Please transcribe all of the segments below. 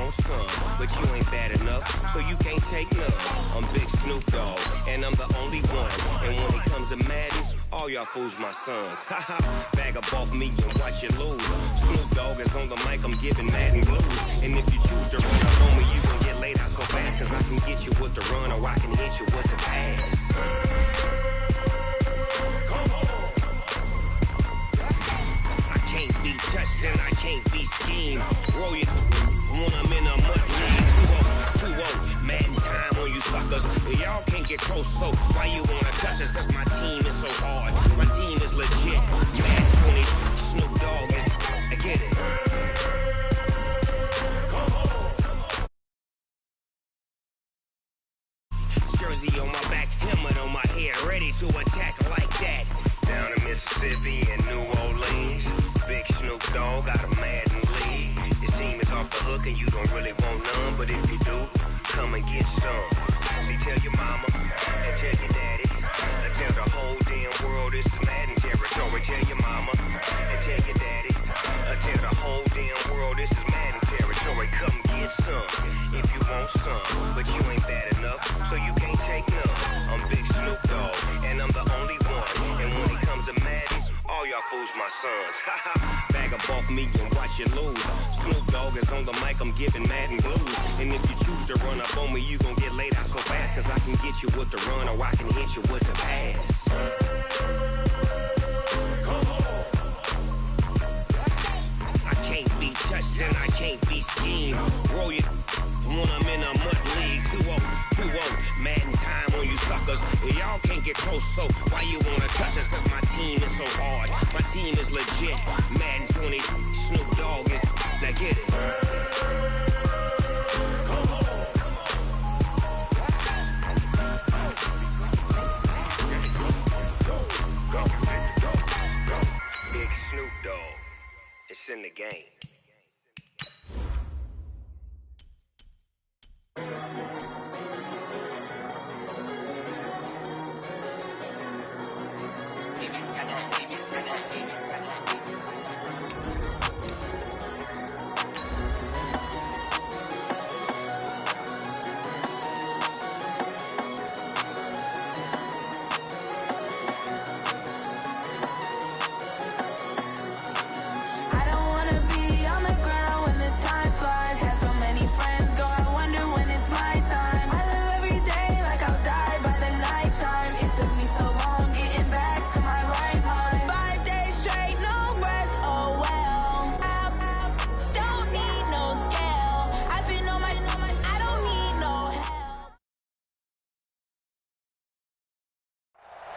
want some, but you ain't bad enough, so you can't take none. I'm Big Snoop Dogg, and I'm the only one. And when it comes to Madden, all y'all fools my sons. Haha, bag up off me and watch you lose. Snoop Dogg is on the mic, I'm giving Madden blues. And if you choose to run up on me, you gon' get laid out so fast, cause I can get you with the run or I can hit you with the pass. I can't be touched and I can't be schemed. Roll it when I'm in a mud league. 2-0, Madden time on you suckers. Y'all can't get close, so why you wanna touch us? Cause my team is so hard. My team is legit. Madden 20, Snoop Dogg is, I get it. Jersey on my back, helmet on my head, ready to attack like that. Down in Mississippi and New Orleans, Big Snoop Dogg got a Madden league. Your team is off the hook and you don't really want none, but if you do, come and get some. See, tell your mama and tell your daddy, and tell the whole damn world this is Madden territory. Tell your mama and tell your daddy, and tell the whole damn world this is Madden territory. Come get some if you want some, but you ain't bad enough, so you can't take none. I'm Big Snoop Dogg, and I'm the only one. And when it comes to Madden, all y'all fools my sons. Bag up off me and watch you lose. Snoop Dogg is on the mic, I'm giving Madden blues. And if you choose to run up on me, you gon' get laid out so fast, cause I can get you with the run or I can hit you with the pass. I can't be touched and I can't be schemed. Roll it when I'm in a mud league. 2-0, Madden time on you suckers. Y'all can't get close, so why you wanna touch us? Cause my team is so hard. My team is legit. Madden 20, Snoop Dogg is, now get it. Big Snoop Dogg, it's in the game.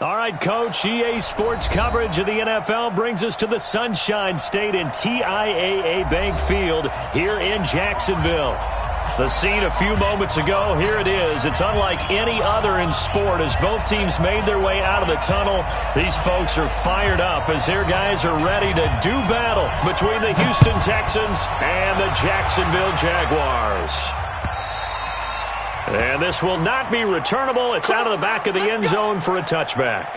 All right, Coach, EA Sports coverage of the NFL brings us to the Sunshine State in TIAA Bank Field here in Jacksonville. The scene a few moments ago, here it is. It's unlike any other in sport as both teams made their way out of the tunnel. These folks are fired up as their guys are ready to do battle between the Houston Texans and the Jacksonville Jaguars. And this will not be returnable. It's out of the back of the end zone for a touchback.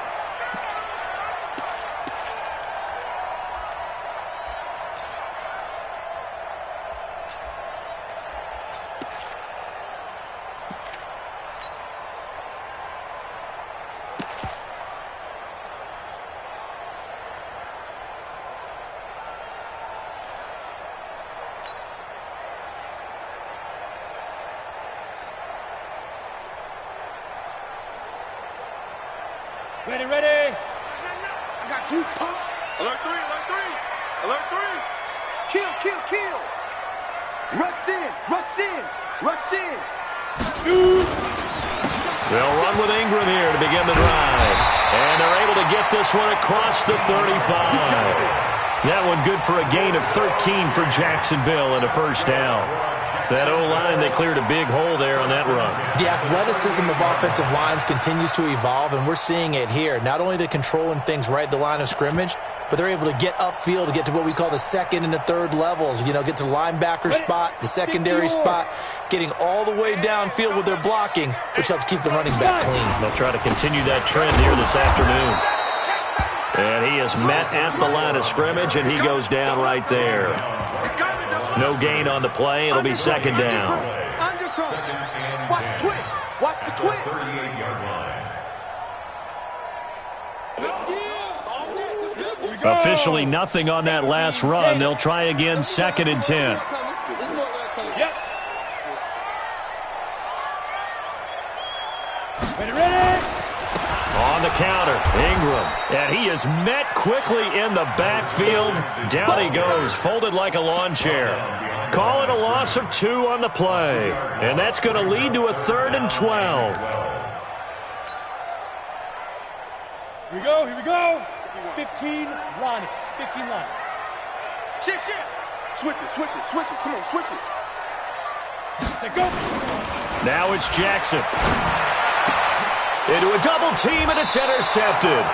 Ready, ready. I got you. Pump. Alert 3, alert 3. Alert 3. Kill, kill, kill. Rush in, rush in, rush in. Shoot. They'll run with Ingram here to begin the drive. And they're able to get this one across the 35. That one good for a gain of 13 for Jacksonville and a first down. That O-line, they cleared a big hole there on that run. The athleticism of offensive lines continues to evolve, and we're seeing it here. Not only are they controlling things right at the line of scrimmage, but they're able to get upfield to get to what we call the second and the third levels. You know, get to the linebacker spot, the secondary spot, getting all the way downfield with their blocking, which helps keep the running back clean. They'll try to continue that trend here this afternoon. And he is met at the line of scrimmage, and he goes down right there. No gain on the play. It'll be second down. Watch the twist. Watch the twist. Officially nothing on that last run. They'll try again, second and 10. On the counter, Ingram. And he is met quickly in the backfield. Down he goes, folded like a lawn chair. Call it a loss of 2 on the play. And that's going to lead to a 3rd and 12. Here we go, here we go. 15, line it. 15 line. Shit. Switch it. Come on, switch it. Say go. Now it's Jackson. Into a double team, and it's intercepted.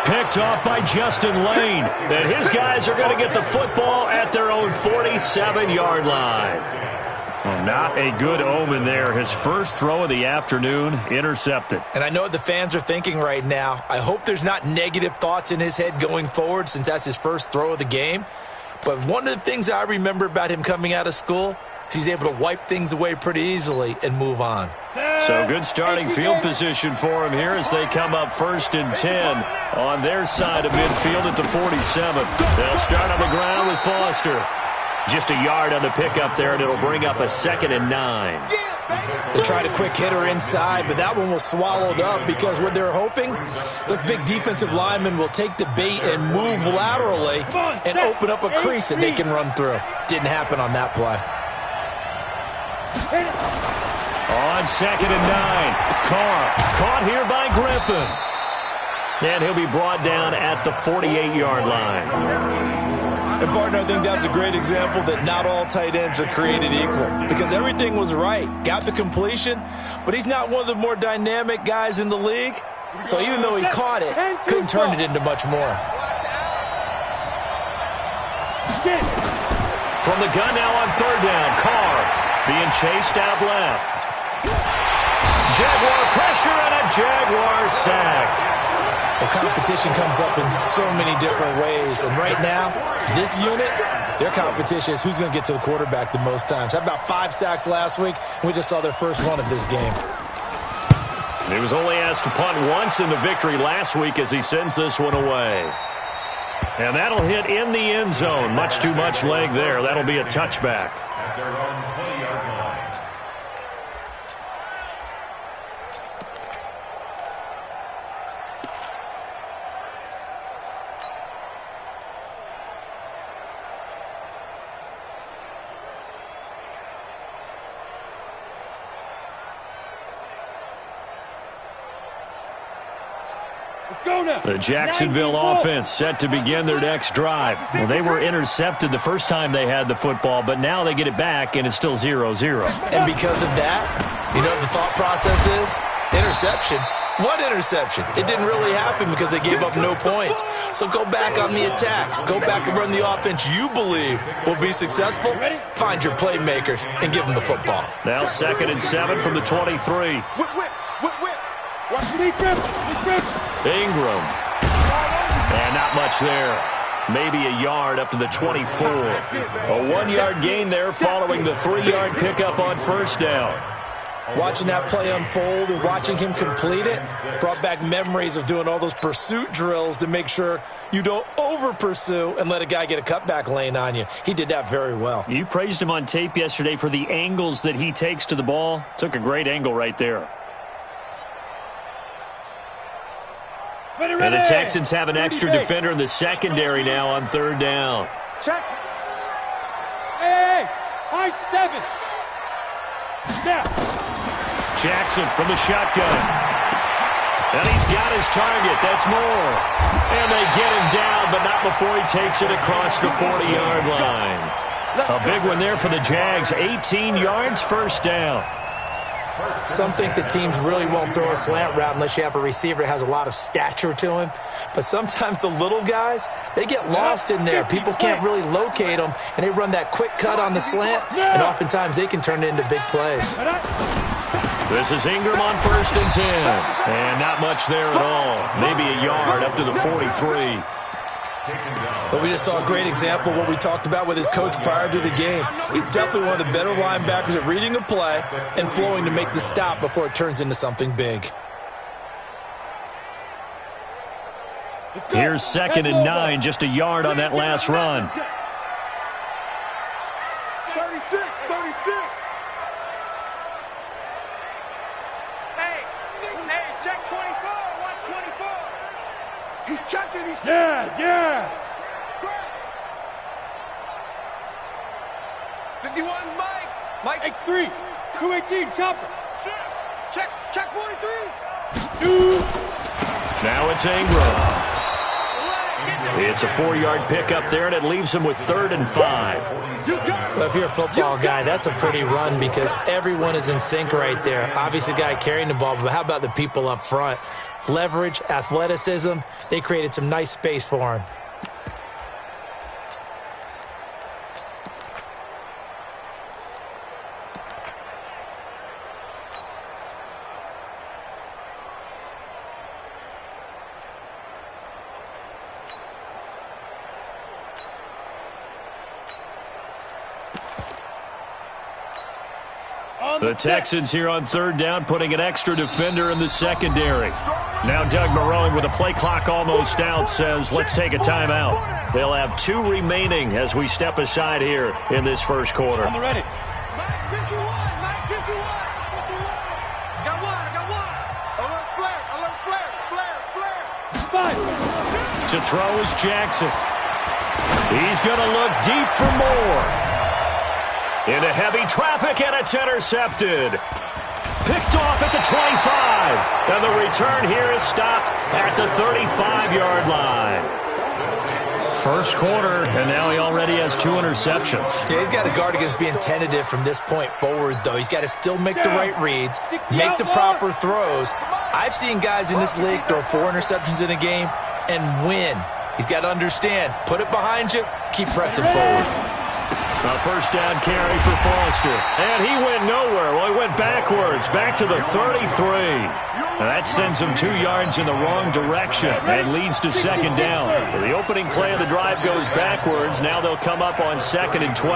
Picked off by Justin Lane. Then his guys are going to get the football at their own 47-yard line. Well, not a good omen there. His first throw of the afternoon, intercepted. And I know what the fans are thinking right now. I hope there's not negative thoughts in his head going forward since that's his first throw of the game. But one of the things I remember about him coming out of school is he's able to wipe things away pretty easily and move on. So good starting field position for him here as they come up 1st and 10 on their side of midfield at the 47. They'll start on the ground with Foster. Just a yard on the pickup there, and it'll bring up a 2nd and 9. They tried a quick hitter inside, but that one was swallowed up because what they're hoping, those big defensive linemen will take the bait and move laterally and open up a crease that they can run through. Didn't happen on that play. On 2nd and 9, Carr caught here by Griffin. And he'll be brought down at the 48-yard line. And, partner, I think that's a great example that not all tight ends are created equal because everything was right. Got the completion, but he's not one of the more dynamic guys in the league. So even though he caught it, couldn't turn it into much more. From the gun now on 3rd down, Carr being chased out left. Jaguar pressure and a Jaguar sack. The competition comes up in so many different ways. And right now, this unit, their competition is who's going to get to the quarterback the most times. Had about 5 sacks last week, and we just saw their first one of this game. He was only asked to punt once in the victory last week as he sends this one away. And that'll hit in the end zone. Much too much leg there. That'll be a touchback. The Jacksonville offense set to begin their next drive. Well, they were intercepted the first time they had the football, but now they get it back, and it's still 0-0. And because of that, you know what the thought process is? Interception. What interception? It didn't really happen because they gave up no points. So go back on the attack. Go back and run the offense you believe will be successful. Find your playmakers and give them the football. Now 2nd and 7 from the 23. Watch the defense. Ingram. And not much there. Maybe a yard up to the 24. A 1-yard gain there following the 3-yard pickup on 1st down. Watching that play unfold and watching him complete it brought back memories of doing all those pursuit drills to make sure you don't over-pursue and let a guy get a cutback lane on you. He did that very well. You praised him on tape yesterday for the angles that he takes to the ball. Took a great angle right there. And the Texans have an extra defender in the secondary now on 3rd down. Check. Hey, high 7. Now. Jackson from the shotgun. And he's got his target. That's Moore. And they get him down, but not before he takes it across the 40-yard line. A big one there for the Jags. 18 yards, 1st down. Some think that teams really won't throw a slant route unless you have a receiver that has a lot of stature to him. But sometimes the little guys, they get lost in there. People can't really locate them, and they run that quick cut on the slant, and oftentimes they can turn it into big plays. This is Ingram on 1st and 10. And not much there at all. Maybe a yard up to the 43. But we just saw a great example of what we talked about with his coach prior to the game. He's definitely one of the better linebackers at reading a play and flowing to make the stop before it turns into something big. Here's 2nd and 9, just a yard on that last run. 36. Hey, check 24. Watch 24. He's checking. Yes. 51, Mike. X3. 218, chopper. Check 43. 2. Now it's Ingram. It's a 4-yard pickup there, and it leaves him with 3rd and 5. Well, if you're a football guy, that's a pretty run because everyone is in sync right there. Obviously, the guy carrying the ball, but how about the people up front? Leverage, athleticism, they created some nice space for him. The Texans here on 3rd down, putting an extra defender in the secondary. Now Doug Marrone, with a play clock almost out, says, let's take a timeout. They'll have 2 remaining as we step aside here in this first quarter. I'm ready. Mike 51. Got one. Alert flare. 5. To throw is Jackson. He's going to look deep for more. Into heavy traffic, and it's intercepted. Picked off at the 25. And the return here is stopped at the 35-yard line. First quarter, and now he already has 2 interceptions. Yeah, he's got to guard against being tentative from this point forward, though. He's got to still make the right reads, make the proper throws. I've seen guys in this league throw 4 interceptions in a game and win. He's got to understand, put it behind you, keep pressing forward. A first down carry for Foster. And he went nowhere. Well, he went backwards, back to the 33. Now that sends him 2 yards in the wrong direction and leads to 2nd down. So the opening play of the drive goes backwards. Now they'll come up on 2nd and 12.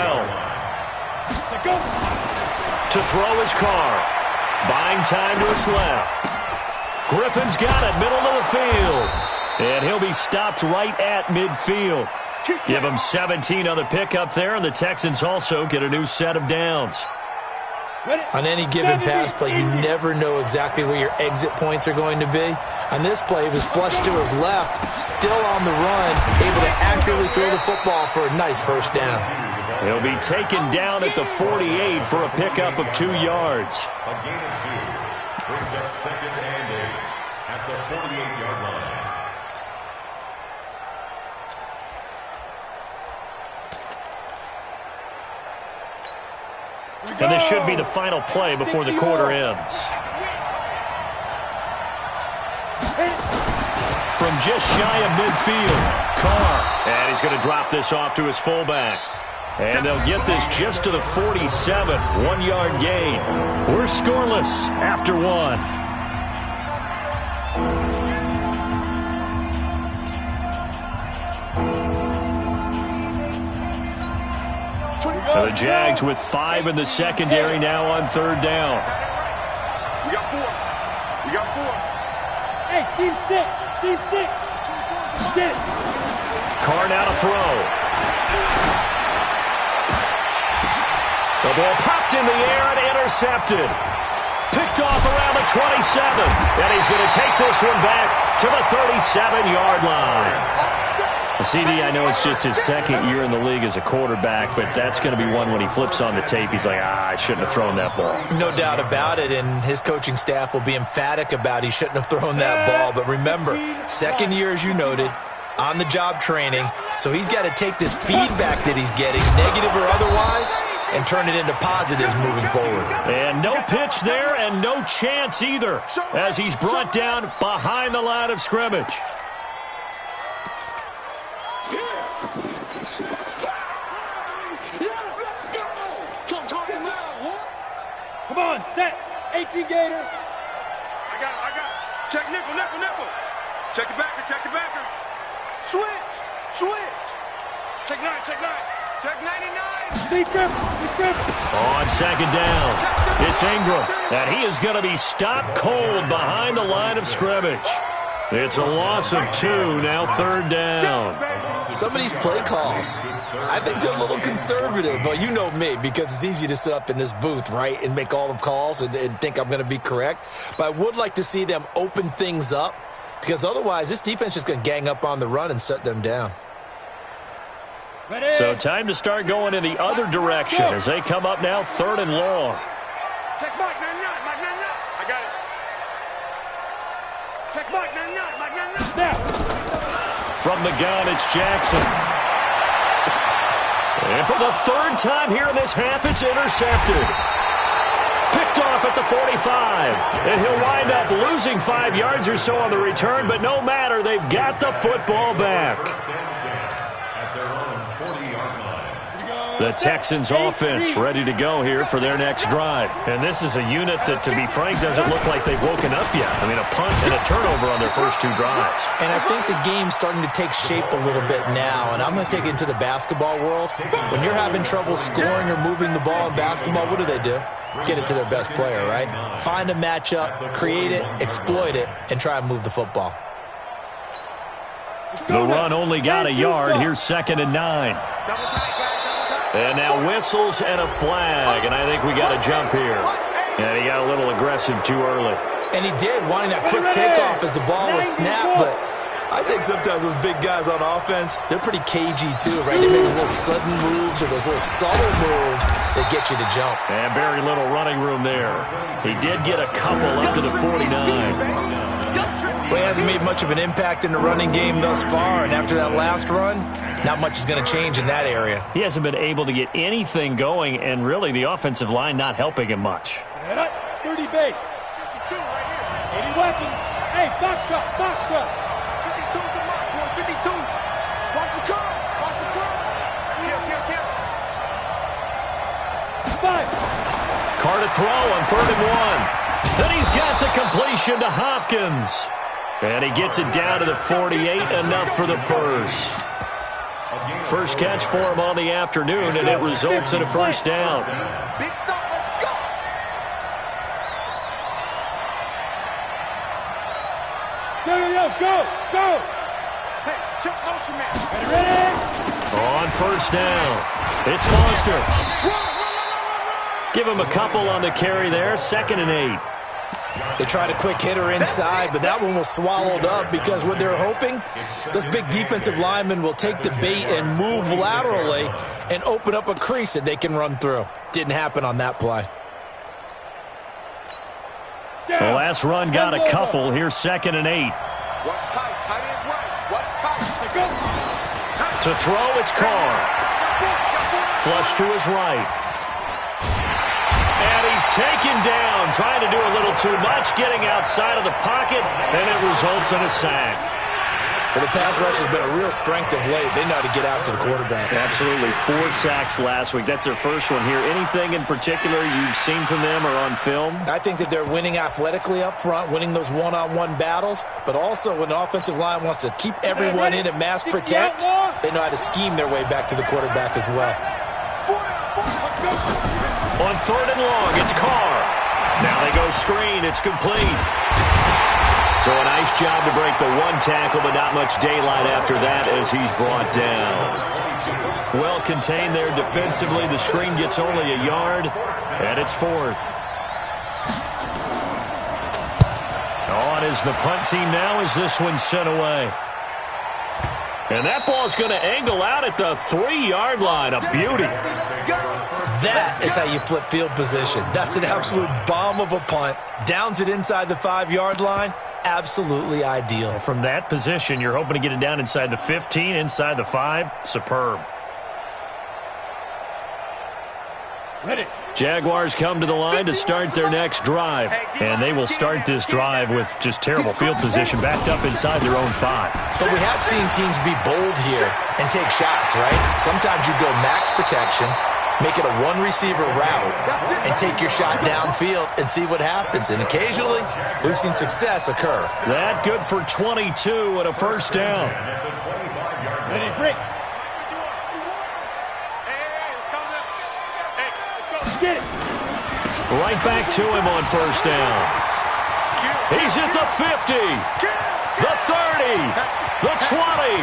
To throw his Carr. Buying time to his left. Griffin's got it, middle of the field. And he'll be stopped right at midfield. Give him 17 on the pickup there, and the Texans also get a new set of downs. On any given pass play, you never know exactly where your exit points are going to be. On this play, he was flushed to his left, still on the run, able to accurately throw the football for a nice first down. He'll be taken down at the 48 for a pickup of 2 yards. A gain of 2 brings up 2nd and 8 at the 48-yard line. And this should be the final play before the quarter ends. From just shy of midfield, Carr. And he's going to drop this off to his fullback. And they'll get this just to the 47, 1-yard gain. We're scoreless after 1. The Jags with 5 in the secondary now on 3rd down. We got 4. Hey, team 6. Get it. Carr now to throw. The ball popped in the air and intercepted. Picked off around the 27. And he's going to take this one back to the 37-yard line. CD, I know it's just his 2nd year in the league as a quarterback, but that's going to be one when he flips on the tape, he's like, I shouldn't have thrown that ball. No doubt about it, and his coaching staff will be emphatic about he shouldn't have thrown that ball. But remember, 2nd year, as you noted, on-the-job training, so he's got to take this feedback that he's getting, negative or otherwise, and turn it into positives moving forward. And no pitch there and no chance either as he's brought down behind the line of scrimmage. Come on, set. 18 Gator. I got it. Check nickel. Check the backer. Switch. Switch. Check 9, check 9. Check 99. See Griffin. On second down, it's Ingram, and he is going to be stopped cold behind the line of scrimmage. It's a loss of 2, now third down. Some of these play calls, I think they're a little conservative, but you know me, because it's easy to sit up in this booth, right, and make all the calls and think I'm going to be correct. But I would like to see them open things up, because otherwise this defense is going to gang up on the run and shut them down. So time to start going in the other direction as they come up now third and long. Check Mike 99, Mike 99. I got it. Check Mike 99, Mike 99. Now. From the gun, it's Jackson. And for the third time here in this half, it's intercepted. Picked off at the 45. And he'll wind up losing 5 yards or so on the return, but no matter, they've got the football back. The Texans offense ready to go here for their next drive. And this is a unit that, to be frank, doesn't look like they've woken up yet. I mean, a punt and a turnover on their first 2 drives. And I think the game's starting to take shape a little bit now. And I'm going to take it into the basketball world. When you're having trouble scoring or moving the ball in basketball, what do? Get it to their best player, right? Find a matchup, create it, exploit it, and try and move the football. The run only got a yard. Here's second and 9. And now whistles and a flag, and I think we got a jump here. And he got a little aggressive too early. And he did, wanting that quick takeoff as the ball was snapped, but I think sometimes those big guys on offense, they're pretty cagey too, right? They make those little sudden moves or those little subtle moves that get you to jump. And very little running room there. He did get a couple up to the 49. Well, he hasn't made much of an impact in the running game thus far, and after that last run, not much is going to change in that area. He hasn't been able to get anything going, and really the offensive line not helping him much. 30 base. 52 right here. 80 weapons. Hey, Foxtrot. 52 to Mark. 52. Watch the curve. Kill. 5. Carr to throw on 3rd and 1. Then he's got the completion to Hopkins. And he gets it down to the 48, enough for the first. First catch for him on the afternoon, and it results in a first down. Big stop, let's go. Go. Hey, check motion man. Ready? On first down, it's Foster. Give him a couple on the carry there, 2nd and 8. They tried a quick hitter inside, but that one was swallowed up because what they're hoping, those big defensive linemen will take the bait and move laterally and open up a crease that they can run through. Didn't happen on that play. The last run got a couple. Here's 2nd and 8. Watch tight, tight end right. Watch tight. Go. To throw, it's Carr. Flush to his right. And he's taken down, trying to do a little too much, getting outside of the pocket, and it results in a sack. Well, the pass rush has been a real strength of late. They know how to get after the quarterback. Absolutely. 4 sacks last week. That's their first one here. Anything in particular you've seen from them or on film? I think that they're winning athletically up front, winning those one-on-one battles, but also when the offensive line wants to keep everyone in and mass protect, they know how to scheme their way back to the quarterback as well. On 3rd and long, it's Carr. Now they go screen. It's complete. So a nice job to break the 1 tackle, but not much daylight after that as he's brought down. Well contained there defensively. The screen gets only a yard, and it's 4th. On is the punt team now as this one's sent away. And that ball's going to angle out at the 3-yard line. A beauty. That is how you flip field position. That's an absolute bomb of a punt. Downs it inside the 5-yard line. Absolutely ideal. From that position, you're hoping to get it down inside the 15, inside the 5. Superb. Ready. Jaguars come to the line to start their next drive. And they will start this drive with just terrible field position backed up inside their own 5. But we have seen teams be bold here and take shots, right? Sometimes you go max protection, make it a 1-receiver route, and take your shot downfield and see what happens. And occasionally, we've seen success occur. That good for 22 and a first down. Ready, break. Get it. Right back to him on first down. He's at the 50, the 30, the 20.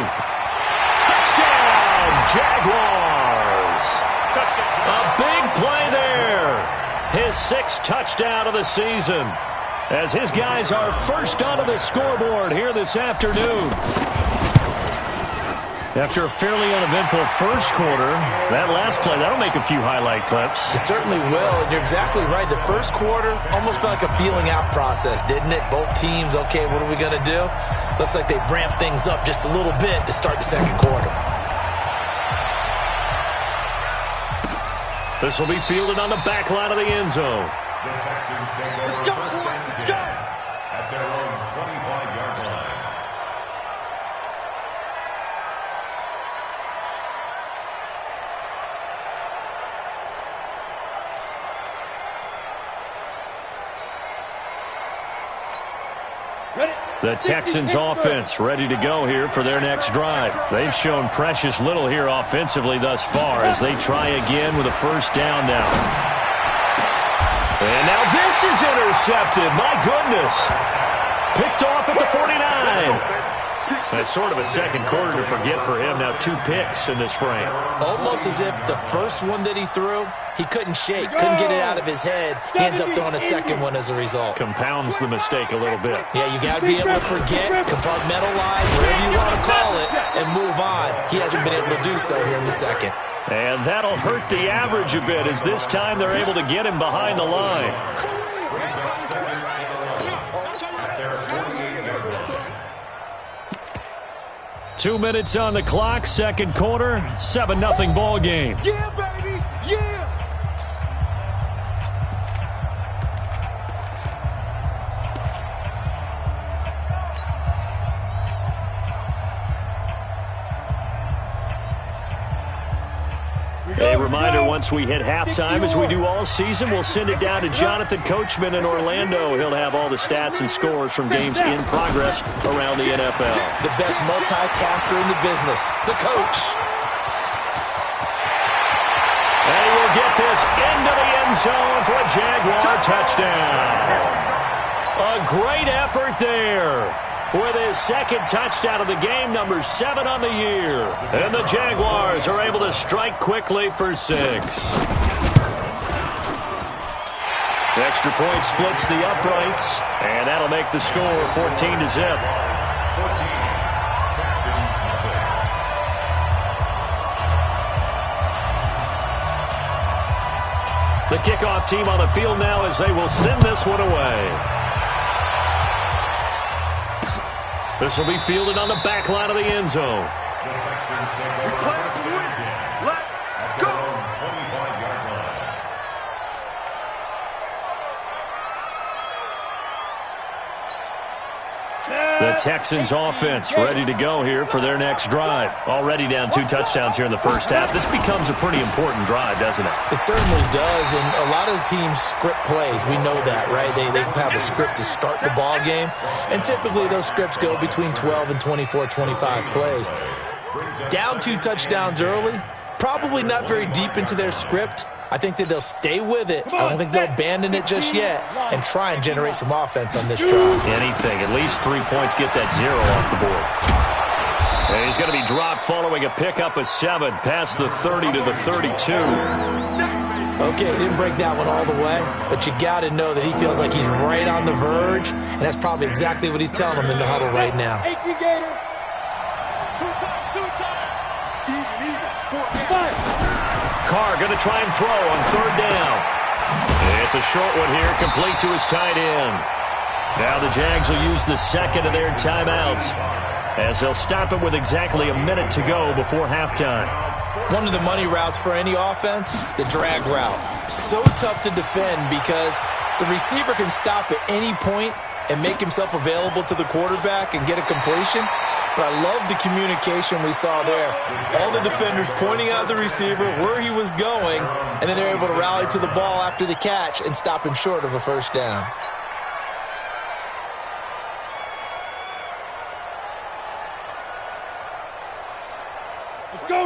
Touchdown, Jaguars. A big play there. His 6th touchdown of the season, as his guys are first onto the scoreboard here this afternoon. After a fairly uneventful first quarter, that last play, that'll make a few highlight clips. It certainly will, and you're exactly right. The first quarter almost felt like a feeling out process, didn't it? Both teams, okay, what are we going to do? Looks like they ramped things up just a little bit to start the second quarter. This will be fielded on the back line of the end zone. The Texans take over first down at their own 25-yard line. The Texans offense ready to go here for their next drive. They've shown precious little here offensively thus far as they try again with a first down now. And now this is intercepted. My goodness. Picked off at the 49. That's sort of a second quarter to forget for him. Now 2 picks in this frame. Almost as if the first one that he threw, he couldn't shake, couldn't get it out of his head. He ends up throwing a second one as a result. Compounds the mistake a little bit. Yeah, you got to be able to forget, compartmentalize, whatever you want to call it, and move on. He hasn't been able to do so here in the second. And that'll hurt the average a bit as this time they're able to get him behind the line. 2 minutes on the clock, second quarter, 7-0 ball game. Yeah, baby, yeah. A reminder, once we hit halftime, as we do all season, we'll send it down to Jonathan Coachman in Orlando. He'll have all the stats and scores from games in progress around the NFL. The best multitasker in the business, the coach. And he will get this into the end zone for a Jaguar touchdown. A great effort there, with his second touchdown of the game, number 7 on the year. And the Jaguars are able to strike quickly for 6. The extra point splits the uprights, and that'll make the score 14-0. The kickoff team on the field now as they will send this one away. This will be fielded on the back line of the end zone. The Texans take over first and 10 at their own 25-yard line. The Texans offense ready to go here for their next drive. Already down 2 touchdowns here in the first half. This becomes a pretty important drive, doesn't it? It certainly does, and a lot of the teams script plays. We know that, right? They have a script to start the ball game, and typically those scripts go between 12 and 24, 25 plays. Down 2 touchdowns early, probably not very deep into their script. I think that they'll stay with it. I don't think they'll abandon it just yet and try and generate some offense on this drive. Anything. At least 3 points, get that 0 off the board. And he's going to be dropped following a pickup of 7 past the 30 to the 32. Okay, he didn't break that one all the way, but you got to know that he feels like he's right on the verge, and that's probably exactly what he's telling him in the huddle right now. Carr going to try and throw on 3rd down. It's a short one here, complete to his tight end. Now the Jags will use the second of their timeouts as they'll stop it with exactly a minute to go before halftime. One of the money routes for any offense, the drag route. So tough to defend because the receiver can stop at any point and make himself available to the quarterback and get a completion. But I love the communication we saw there. All the defenders pointing out the receiver, where he was going, and then they're able to rally to the ball after the catch and stop him short of a first down.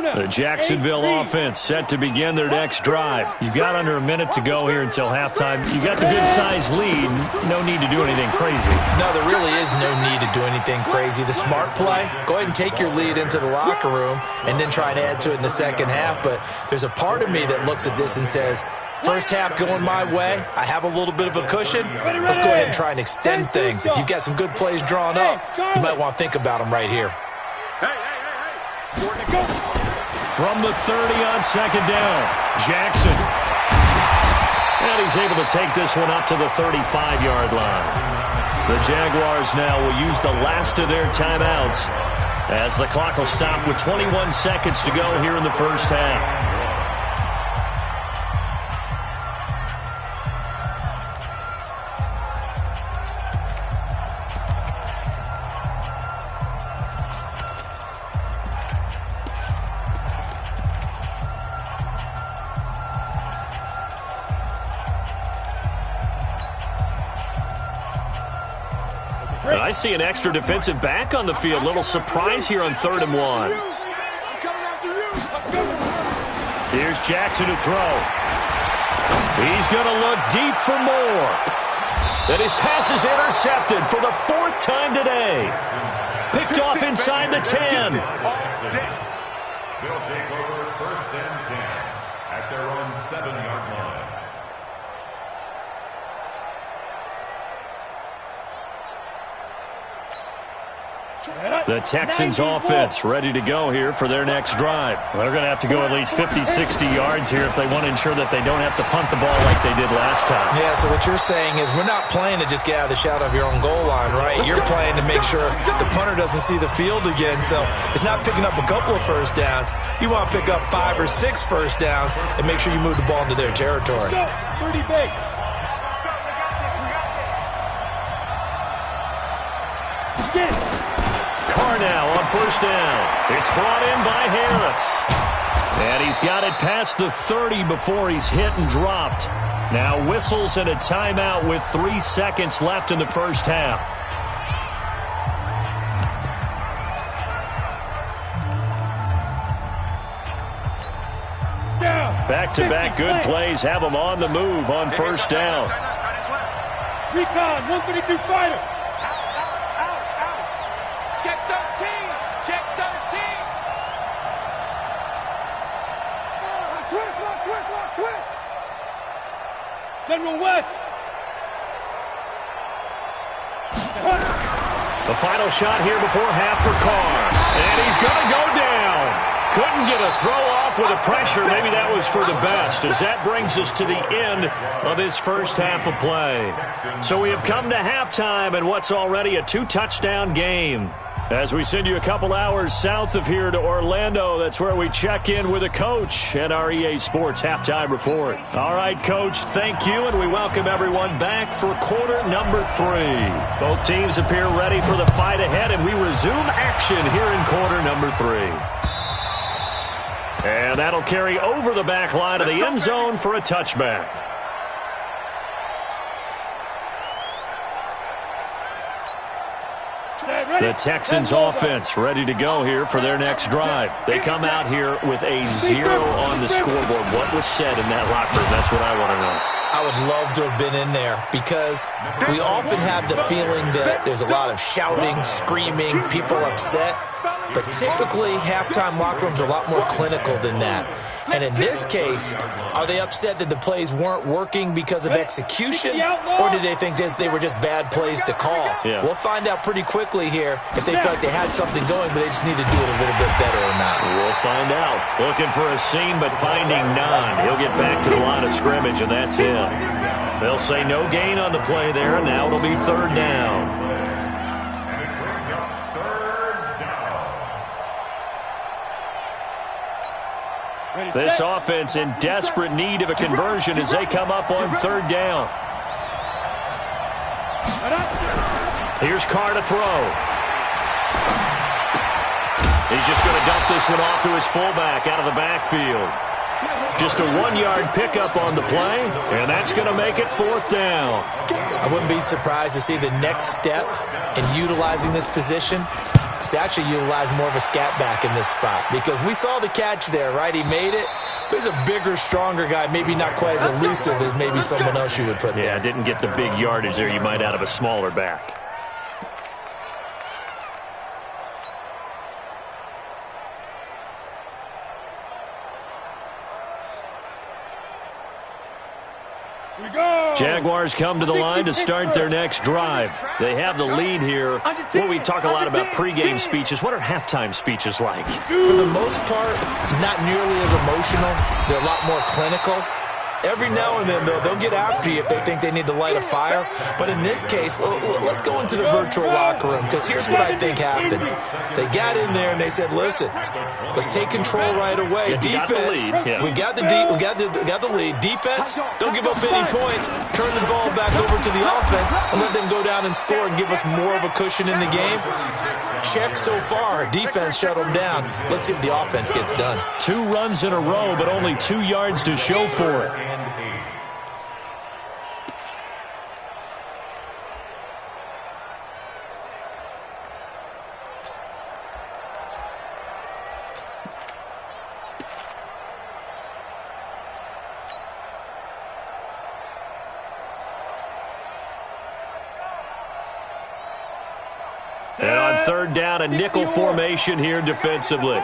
The Jacksonville offense set to begin their next drive. You've got under a minute to go here until halftime. You got the good-sized lead. No need to do anything crazy. No, there really is no need to do anything crazy. The smart play, go ahead and take your lead into the locker room and then try and add to it in the second half. But there's a part of me that looks at this and says, first half going my way, I have a little bit of a cushion. Let's go ahead and try and extend things. If you've got some good plays drawn up, you might want to think about them right here. From the 30 on second down, Jackson. And he's able to take this one up to the 35-yard line. The Jaguars now will use the last of their timeouts as the clock will stop with 21 seconds to go here in the first half. I see an extra defensive back on the field. Little surprise here on 3rd and 1. Here's Jackson to throw. He's going to look deep for more. And his pass is intercepted for the 4th time today. Picked off inside the 10. They'll take over 1st and 10 at their own 7-yard line. The Texans offense ready to go here for their next drive. They're going to have to go at least 50, 60 yards here if they want to ensure that they don't have to punt the ball like they did last time. Yeah, so what you're saying is we're not playing to just get out of the shadow of your own goal line, right? You're playing to make sure the punter doesn't see the field again. So it's not picking up a couple of first downs. You want to pick up 5 or 6 first downs and make sure you move the ball into their territory. 30 base. Get it. Now on 1st down. It's brought in by Harris. And he's got it past the 30 before he's hit and dropped. Now whistles and a timeout with 3 seconds left in the first half. Back-to-back good plays have them on the move on 1st down. Recon, 132 fighter. General West. The final shot here before half for Carr. And he's going to go down. Couldn't get a throw off with the pressure. Maybe that was for the best, as that brings us to the end of his first half of play. So we have come to halftime in what's already a 2-touchdown game. As we send you a couple hours south of here to Orlando, that's where we check in with a coach and our EA Sports Halftime Report. All right, Coach, thank you, and we welcome everyone back for quarter number 3. Both teams appear ready for the fight ahead, and we resume action here in quarter number 3. And that'll carry over the back line of the end zone for a touchback. The Texans offense ready to go here for their next drive. They come out here with a 0 on the scoreboard. What was said in that locker room? That's what I want to know. I would love to have been in there because we often have the feeling that there's a lot of shouting, screaming, people upset. But typically, halftime locker rooms are a lot more clinical than that. And in this case, are they upset that the plays weren't working because of execution, or did they think they were just bad plays to call? Yeah. We'll find out pretty quickly here if they feel like they had something going, but they just need to do it a little bit better or not. We'll find out. Looking for a seam, but finding none. He'll get back to the line of scrimmage, and that's him. They'll say no gain on the play there, and now it'll be 3rd down. This offense in desperate need of a conversion as they come up on 3rd down. Here's Carr to throw. He's just going to dump this one off to his fullback out of the backfield. Just a 1-yard pickup on the play, and that's going to make it 4th down. I wouldn't be surprised to see the next step in utilizing this position backs to actually utilize more of a scat back in this spot, because we saw the catch there, right? He made it. He's a bigger, stronger guy, maybe not quite as elusive as maybe someone else you would put there. Yeah, didn't get the big yardage there you might out of a smaller back. Jaguars come to the line to start their next drive. They have the lead here. Well, we talk a lot about pregame speeches. What are halftime speeches like? For the most part, not nearly as emotional. They're a lot more clinical. Every now and then, they'll get after you if they think they need to light a fire. But in this case, let's go into the virtual locker room, because here's what I think happened. They got in there and they said, listen, let's take control right away. Defense, we got the lead. Defense, don't give up any points. Turn the ball back over to the offense and let them go down and score and give us more of a cushion in the game. Check so far. Defense shut them down. Let's see if the offense gets done. 2 runs in a row, but only 2 yards to show for it. And on third down, a nickel formation here defensively.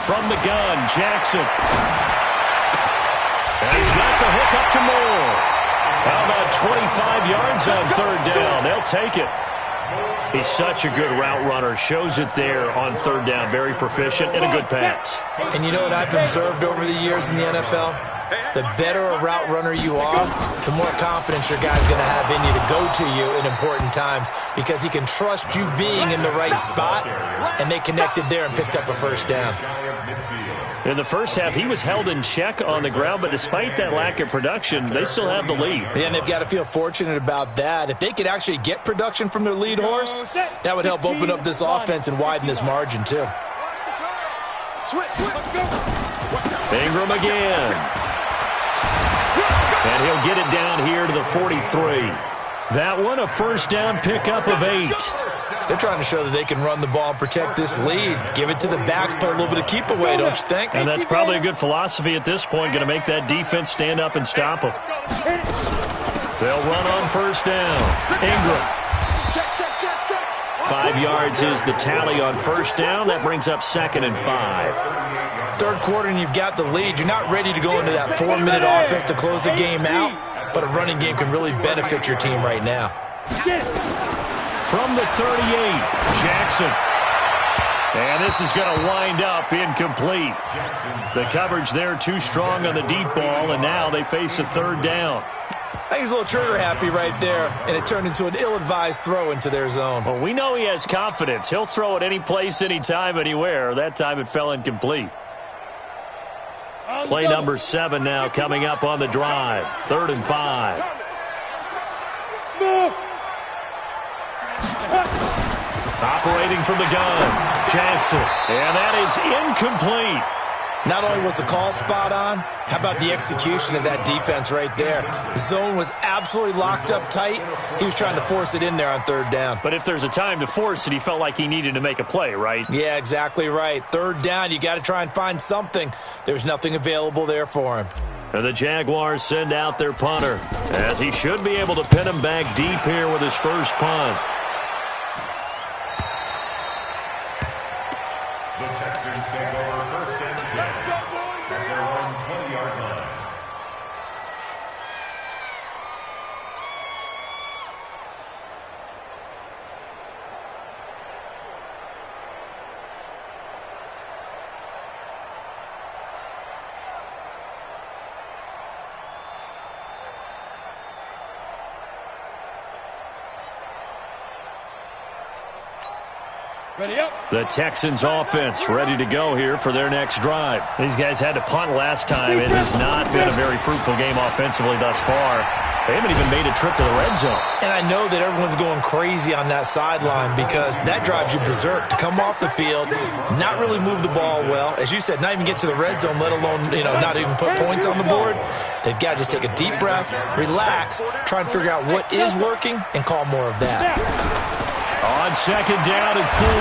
From the gun, Jackson. And he's got the hook up to Moore. How about 25 yards on third down? They'll take it. He's such a good route runner. Shows it there on third down. Very proficient and a good pass. And you know what I've observed over the years in the NFL? The better a route runner you are, the more confidence your guy's going to have in you to go to you in important times, because he can trust you being in the right spot, and they connected there and picked up a first down. In the first half, he was held in check on the ground, but despite that lack of production, they still have the lead. And they've got to feel fortunate about that. If they could actually get production from their lead horse, that would help open up this offense and widen this margin too. Ingram again. And he'll get it down here to the 43. That one, a first down pickup of 8. They're trying to show that they can run the ball and protect this lead. Give it to the backs, put a little bit of keep away, don't you think? And that's probably a good philosophy at this point, going to make that defense stand up and stop them. They'll run on first down. Ingram. 5 yards is the tally on first down. That brings up 2nd and 5. Third quarter and you've got the lead. You're not ready to go into that 4-minute offense to close the game out, but a running game can really benefit your team right now. From the 38, Jackson. And this is going to wind up incomplete. The coverage there too strong on the deep ball, and now they face a third down. I think he's a little trigger happy right there, and it turned into an ill-advised throw into their zone. Well, we know he has confidence. He'll throw it any place, anytime, anywhere. That time it fell incomplete. Play number 7 now coming up on the drive. 3rd and 5. Operating from the gun, Jackson. And that is incomplete. Not only was the call spot on, how about the execution of that defense right there? The zone was absolutely locked up tight. He was trying to force it in there on third down. But if there's a time to force it, he felt like he needed to make a play, right? Yeah, exactly right. Third down, you got to try and find something. There's nothing available there for him. And the Jaguars send out their punter, as he should be able to pin him back deep here with his first punt. The Texans take over 1st and 10 at their own 20-yard line. Ready up. The Texans offense ready to go here for their next drive. These guys had to punt last time. It has not been a very fruitful game offensively thus far. They haven't even made a trip to the red zone. And I know that everyone's going crazy on that sideline because that drives you berserk to come off the field, not really move the ball well. As you said, not even get to the red zone, let alone, not even put points on the board. They've got to just take a deep breath, relax, try and figure out what is working, and call more of that. On second down and 4.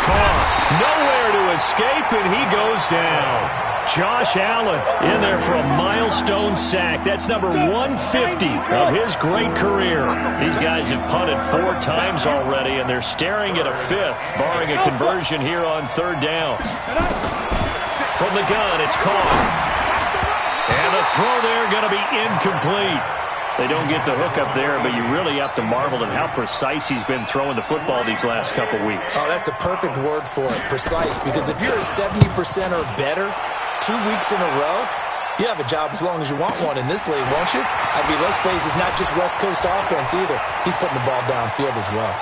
Carr nowhere to escape, and he goes down. Josh Allen in there for a milestone sack. That's number 150 of his great career. These guys have punted 4 times already, and they're staring at a 5th, barring a conversion here on third down. From the gun, it's Carr. And the throw there going to be incomplete. They don't get the hook up there, but you really have to marvel at how precise he's been throwing the football these last couple weeks. Oh, that's a perfect word for it, precise, because if you're at 70% or better 2 weeks in a row, you have a job as long as you want one in this league, won't you? I mean, let's face it, it's not just West Coast offense either. He's putting the ball downfield as well.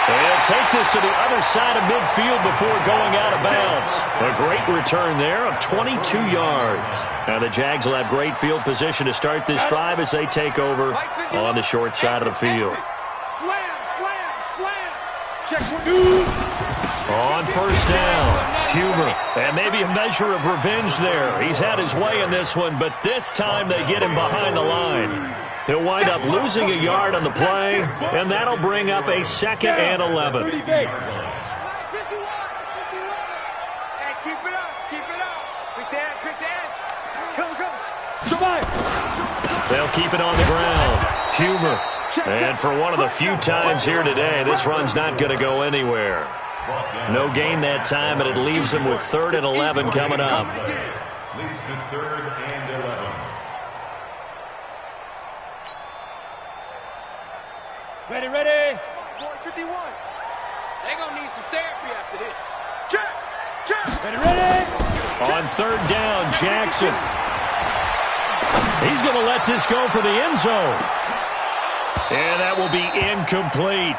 They'll take this to the other side of midfield before going out of bounds. A great return there of 22 yards. Now the Jags will have great field position to start this drive as they take over on the short side of the field. Slam, slam, slam. Check 1. On first down, Huber. And maybe a measure of revenge there. He's had his way in this one, but this time they get him behind the line. He'll wind up losing a yard on the play, and that'll bring up a 2nd and 11. Hey, keep it up, keep it up. Quick the edge. Come. They'll keep it on the ground. Huber. And for one of the few times here today, this run's not going to go anywhere. No gain that time, and it leaves them with 3rd and 11 coming up. Leads to 3rd and 11. Ready. 51. They're going to need some therapy after this. Check. Ready. On 3rd down, Jackson. He's going to let this go for the end zone. And that will be incomplete.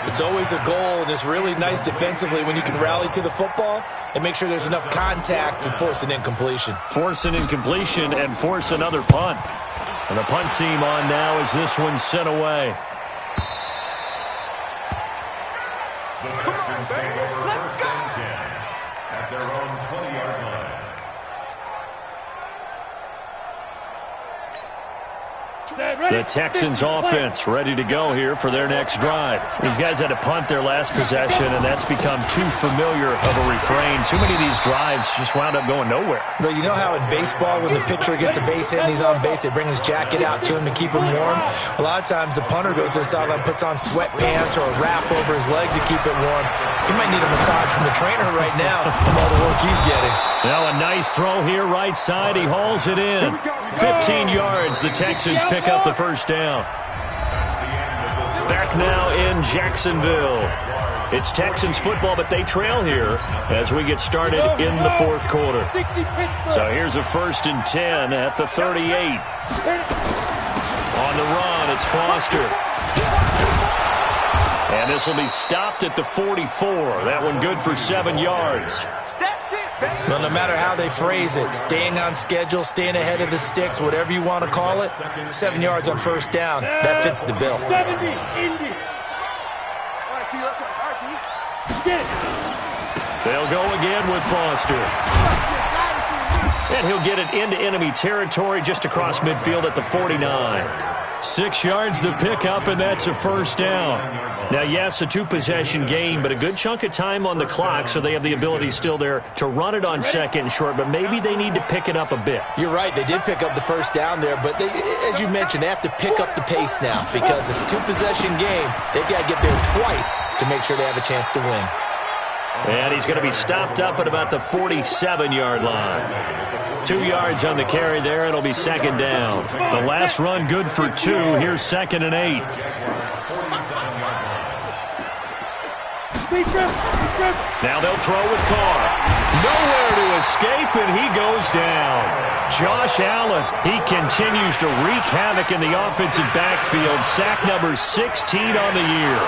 It's always a goal, and it's really nice defensively when you can rally to the football and make sure there's enough contact to force an incompletion. Force an incompletion and force another punt. And the punt team on now as this one's sent away. The Texans take over 1st and 10 at their own 20-yard line. The Texans offense ready to go here for their next drive. These guys had to punt their last possession, and that's become too familiar of a refrain. Too many of these drives just wound up going nowhere. But you know how in baseball, when the pitcher gets a base hit and he's on base, they bring his jacket out to him to keep him warm? A lot of times the punter goes to the sideline, puts on sweatpants or a wrap over his leg to keep it warm. He might need a massage from the trainer right now from all the work he's getting. Now a nice throw here right side. He hauls it in. 15 yards. The Texans pick up the first down. Back now in Jacksonville. It's Texans football, but they trail here as we get started in the 4th quarter. So here's a 1st and 10 at the 38. On the run, it's Foster. And this will be stopped at the 44. That one good for 7 yards. Well, no matter how they phrase it, staying on schedule, staying ahead of the sticks, whatever you want to call it, 7 yards on first down, that fits the bill. 70, Indy. They'll go again with Foster. And he'll get it into enemy territory just across midfield at the 49. 6 yards the pickup, and that's a first down. Now, yes, a 2-possession game, but a good chunk of time on the clock, so they have the ability still there to run it on 2nd and short, but maybe they need to pick it up a bit. You're right. They did pick up the first down there, but they, as you mentioned, they have to pick up the pace now because it's a 2-possession game. They've got to get there twice to make sure they have a chance to win. And he's going to be stopped up at about the 47-yard line. 2 yards on the carry there. It'll be 2nd down. The last run good for 2. Here's 2nd and 8. Now they'll throw with Carr. Nowhere to escape, and he goes down. Josh Allen, he continues to wreak havoc in the offensive backfield. Sack number 16 on the year.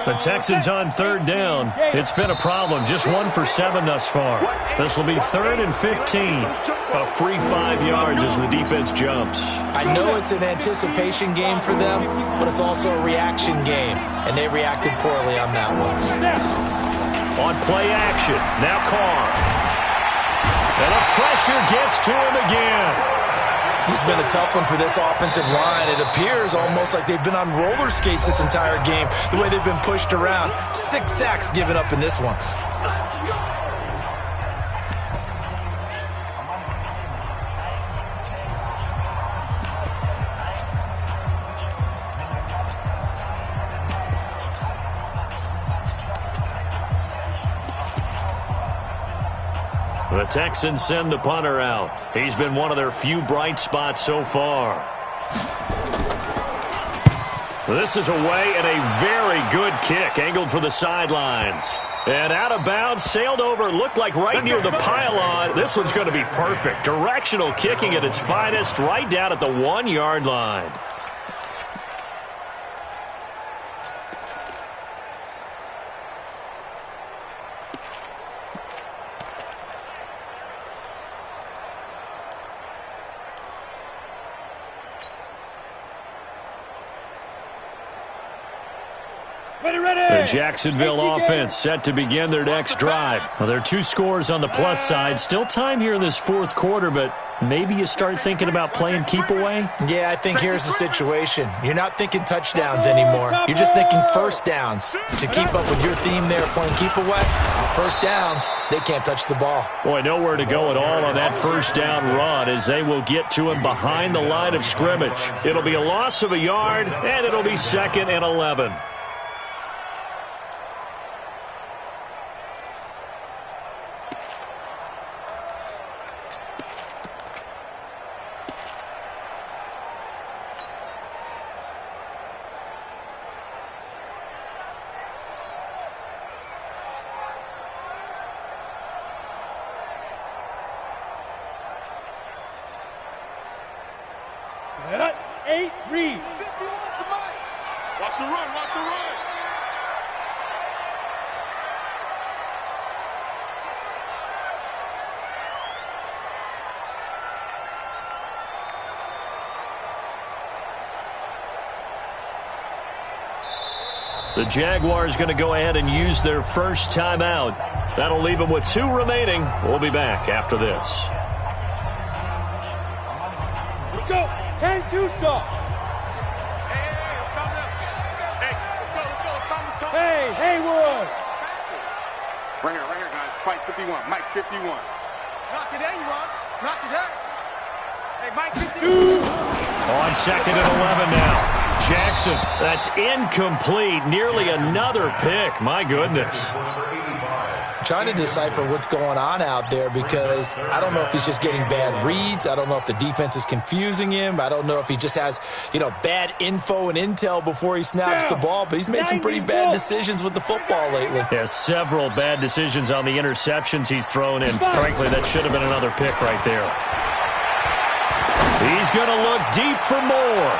The Texans on third down. It's been a problem. Just 1 for 7 thus far. This will be 3rd and 15. A free 5 yards as the defense jumps. I know it's an anticipation game for them, but it's also a reaction game, and they reacted poorly on that one. On play action, now Carr. And the pressure gets to him again. This has been a tough one for this offensive line. It appears almost like they've been on roller skates this entire game, the way they've been pushed around. 6 sacks given up in this one. The Texans send the punter out. He's been one of their few bright spots so far. This is away and a very good kick, angled for the sidelines. And out of bounds, sailed over, looked like right near the pylon. This one's going to be perfect. Directional kicking at its finest, right down at the 1-yard line. The Jacksonville offense set to begin their next drive. Well, there are 2 scores on the plus side. Still time here in this 4th quarter, but maybe you start thinking about playing keep away? Yeah, I think here's the situation. You're not thinking touchdowns anymore. You're just thinking first downs. To keep up with your theme there, playing keep away, first downs, they can't touch the ball. Boy, nowhere to go at all on that first down run as they will get to him behind the line of scrimmage. It'll be a loss of a yard, and it'll be 2nd and 11. Set, 8, read. 51 to Mike. Watch the run, watch the run. The Jaguars going to go ahead and use their first timeout. That'll leave them with 2 remaining. We'll be back after this. Let's go. 10-2 sauce. Hey, Haywood. Right here, guys. Fight 51. Mike 51. Not today, you want? Not today. Hey, Mike 52. On 2nd and 11 now. Jackson, that's incomplete. Nearly another pick. My goodness. Trying to decipher what's going on out there because I don't know if he's just getting bad reads. I don't know if the defense is confusing him. I don't know if he just has, bad info and intel before he snaps the ball. But he's made some pretty bad decisions with the football lately. Yeah, several bad decisions on the interceptions he's thrown in. Frankly, that should have been another pick right there. He's going to look deep for more.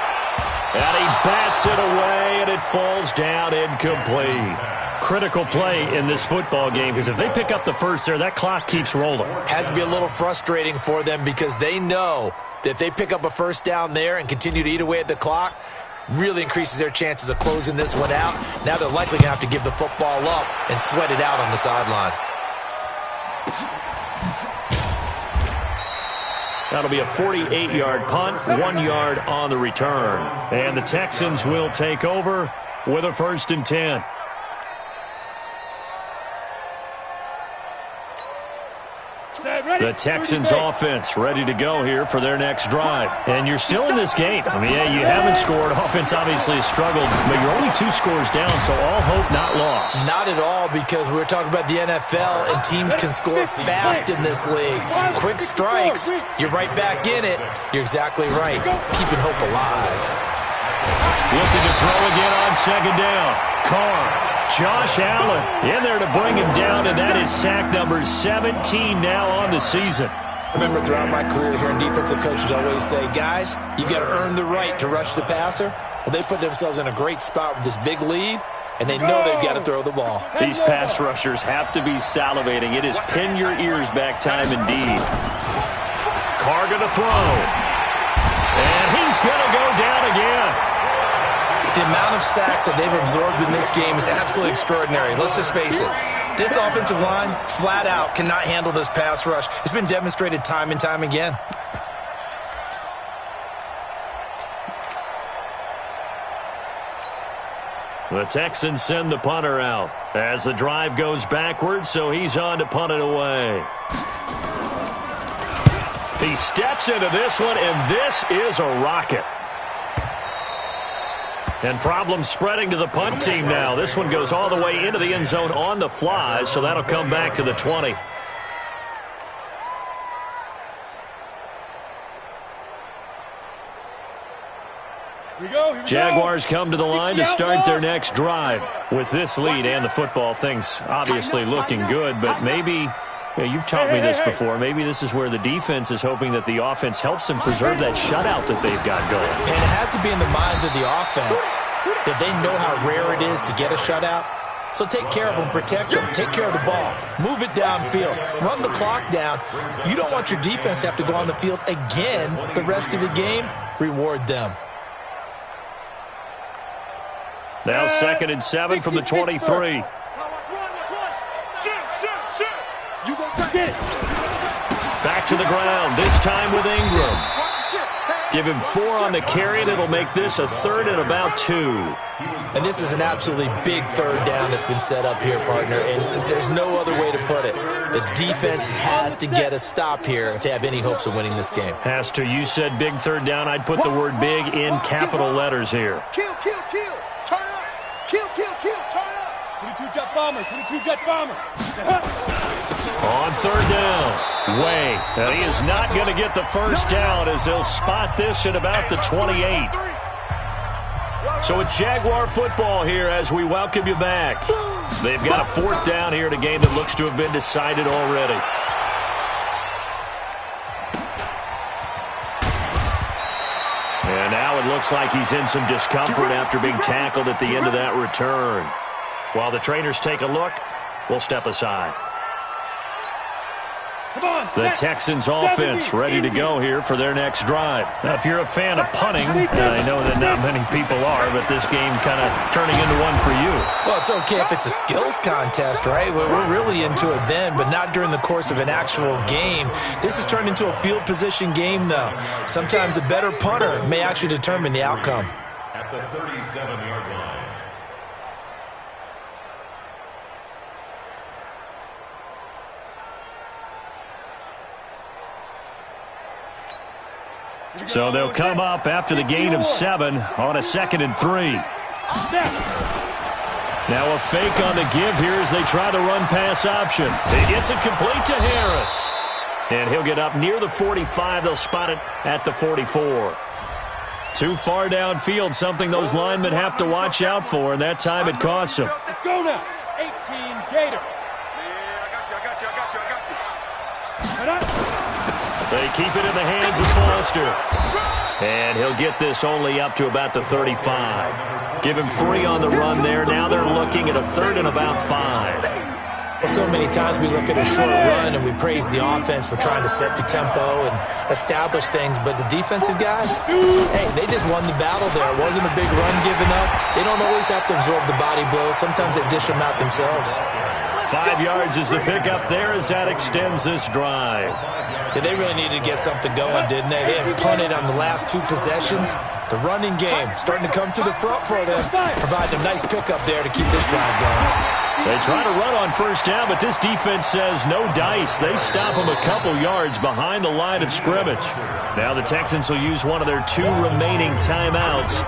And he bats it away, and it falls down incomplete. Critical play in this football game because if they pick up the first there, that clock keeps rolling. Has to be a little frustrating for them because they know that if they pick up a first down there and continue to eat away at the clock, really increases their chances of closing this one out. Now they're likely going to have to give the football up and sweat it out on the sideline. That'll be a 48-yard punt, 1 yard on the return. And the Texans will take over with a 1st and 10. The Texans offense ready to go here for their next drive. And you're still in this game. I mean, yeah, you haven't scored. Offense obviously has struggled, but you're only 2 scores down, so all hope not lost. Not at all, because we were talking about the NFL, and teams can score fast in this league. Quick strikes, you're right back in it. You're exactly right. Keeping hope alive. Looking to throw again on 2nd down. Carr. Josh Allen in there to bring him down, and that is sack number 17 now on the season. I remember throughout my career hearing defensive coaches always say, guys, you got to earn the right to rush the passer. Well, they put themselves in a great spot with this big lead, and they know they've got to throw the ball. These pass rushers have to be salivating. It is pin your ears back time indeed. Carr going to throw. And he's going to go down again. The amount of sacks that they've absorbed in this game is absolutely extraordinary. Let's just face it. This offensive line, flat out, cannot handle this pass rush. It's been demonstrated time and time again. The Texans send the punter out as the drive goes backwards, so he's on to punt it away. He steps into this one, and this is a rocket. And problems spreading to the punt team now. This one goes all the way into the end zone on the fly, so that'll come back to the 20. Here we go. Jaguars come to the line to start their next drive. With this lead and the football, things obviously looking good, but maybe, you've taught me this before, maybe this is where the defense is hoping that the offense helps them preserve that shutout that they've got going. And it has to be in the minds of the offense that they know how rare it is to get a shutout. So take care of them, protect them, take care of the ball, move it downfield, run the clock down. You don't want your defense to have to go on the field again the rest of the game. Reward them. Now 2nd and 7 from the 23. Back to the ground, this time with Ingram. Give him 4 on the carry, and it'll make this a 3rd and about 2. And this is an absolutely big 3rd down that's been set up here, partner, and there's no other way to put it. The defense has to get a stop here if they have any hopes of winning this game. Has to. You said big 3rd down. I'd put the word big in capital letters here. Kill, kill, kill. Turn up. Kill, kill, kill. Turn up. 22 jet bomber. 22 jet bomber. On 3rd down. Way. And he is not going to get the first down as they'll spot this at about the 28. So it's Jaguar football here as we welcome you back. They've got a 4th down here in a game that looks to have been decided already. And now it looks like he's in some discomfort after being tackled at the end of that return. While the trainers take a look, we'll step aside. The Texans offense ready to go here for their next drive. Now, if you're a fan of punting, and I know that not many people are, but this game kind of turning into one for you. Well, it's okay if it's a skills contest, right? We're really into it then, but not during the course of an actual game. This has turned into a field position game, though. Sometimes a better punter may actually determine the outcome. At the 37-yard line. So they'll come up after the gain of 7 on a 2nd and 3. Now a fake on the give here as they try the run-pass option. He gets it complete to Harris. And he'll get up near the 45. They'll spot it at the 44. Too far downfield, something those linemen have to watch out for, and that time it costs them. Let's go now. 18 Gator. They keep it in the hands of Foster. And he'll get this only up to about the 35. Give him 3 on the run there. Now they're looking at a 3rd and about 5. Well, so many times we look at a short run and we praise the offense for trying to set the tempo and establish things, but the defensive guys, hey, they just won the battle there. It wasn't a big run given up. They don't always have to absorb the body blows. Sometimes they dish them out themselves. 5 yards is the pickup there as that extends this drive. Yeah, they really needed to get something going, didn't they? They had punted on the last 2 possessions. The running game starting to come to the front for them, providing a nice pickup there to keep this drive going. They try to run on 1st down, but this defense says no dice. They stop them a couple yards behind the line of scrimmage. Now the Texans will use one of their 2 remaining timeouts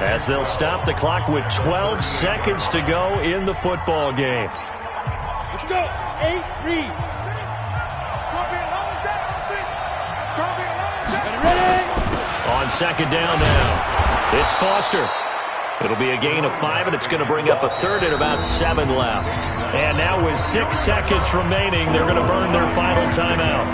as they'll stop the clock with 12 seconds to go in the football game. Let's go. 8 read. On 2nd down now, it's Foster. It'll be a gain of 5, and it's going to bring up a 3rd and about 7 left. And now with 6 seconds remaining, they're going to burn their final timeout.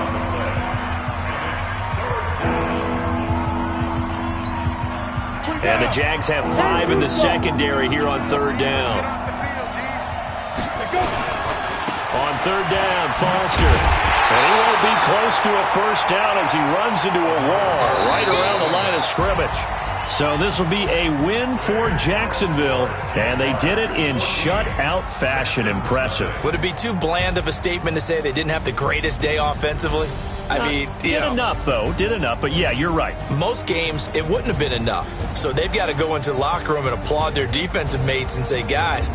And the Jags have 5 in the secondary here on third down. On third down, Foster. And he won't be close to a first down as he runs into a wall right around the line of scrimmage. So this will be a win for Jacksonville, and they did it in shutout fashion. Impressive. Would it be too bland of a statement to say they didn't have the greatest day offensively? I mean, did enough, though. Did enough, but yeah, you're right. Most games, it wouldn't have been enough. So they've got to go into the locker room and applaud their defensive mates and say, guys,